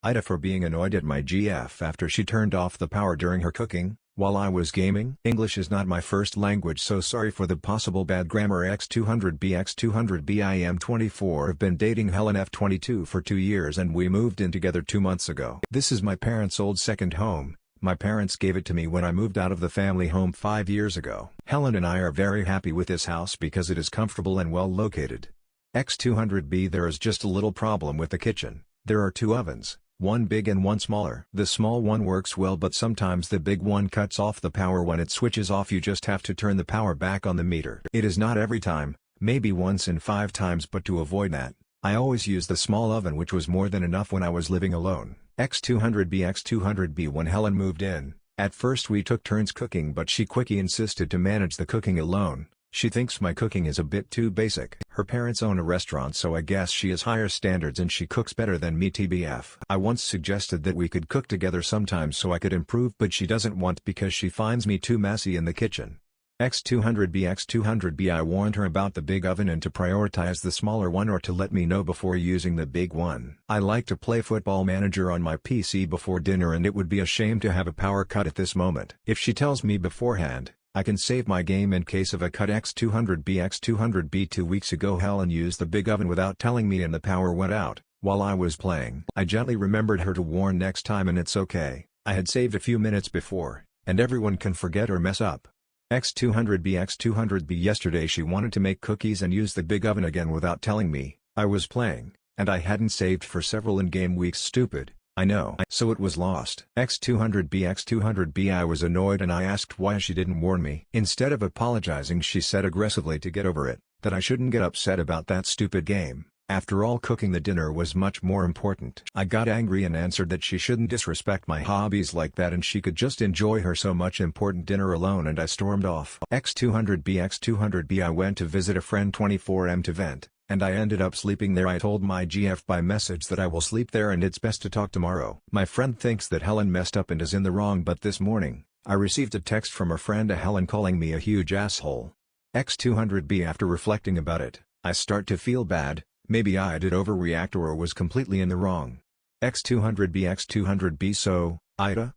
AITA for being annoyed at my GF after she turned off the power during her cooking, while I was gaming. English is not my first language, so sorry for the possible bad grammar. X200B I am 24. I've been dating Helen F22 for 2 years and we moved in together 2 months ago. This is my parents' old second home. My parents gave it to me when I moved out of the family home 5 years ago. Helen and I are very happy with this house because it is comfortable and well located. X200B, there is just a little problem with the kitchen. There are 2 ovens, one big and one smaller. The small one works well, but sometimes the big one cuts off the power. When it switches off, you just have to turn the power back on the meter. It is not every time, maybe once in 5 times, but to avoid that, I always use the small oven, which was more than enough when I was living alone. X200B when Helen moved in, at first we took turns cooking, but she quickly insisted to manage the cooking alone. She thinks my cooking is a bit too basic. Her parents own a restaurant, so I guess she has higher standards and she cooks better than me. TBF. I once suggested that we could cook together sometimes so I could improve, but she doesn't want because she finds me too messy in the kitchen. X200B I warned her about the big oven and to prioritize the smaller one, or to let me know before using the big one. I like to play Football Manager on my PC before dinner, and it would be a shame to have a power cut at this moment. If she tells me beforehand, I can save my game in case of a cut. X200B 2 weeks ago Helen used the big oven without telling me and the power went out while I was playing. I gently remembered her to warn next time, and it's okay. I had saved a few minutes before, and everyone can forget or mess up. X200B yesterday she wanted to make cookies and use the big oven again without telling me. I was playing, and I hadn't saved for several in-game weeks. Stupid, I know. So it was lost. X200B I was annoyed and I asked why she didn't warn me. Instead of apologizing, she said aggressively to get over it, that I shouldn't get upset about that stupid game. After all, cooking the dinner was much more important. I got angry and answered that she shouldn't disrespect my hobbies like that and she could just enjoy her so much important dinner alone, and I stormed off. X200B I went to visit a friend 24M to vent, and I ended up sleeping there. I told my GF by message that I will sleep there and it's best to talk tomorrow. My friend thinks that Helen messed up and is in the wrong, but this morning, I received a text from her friend Helen calling me a huge asshole. X200B after reflecting about it, I start to feel bad. Maybe I did overreact or was completely in the wrong. X200B so, AITA,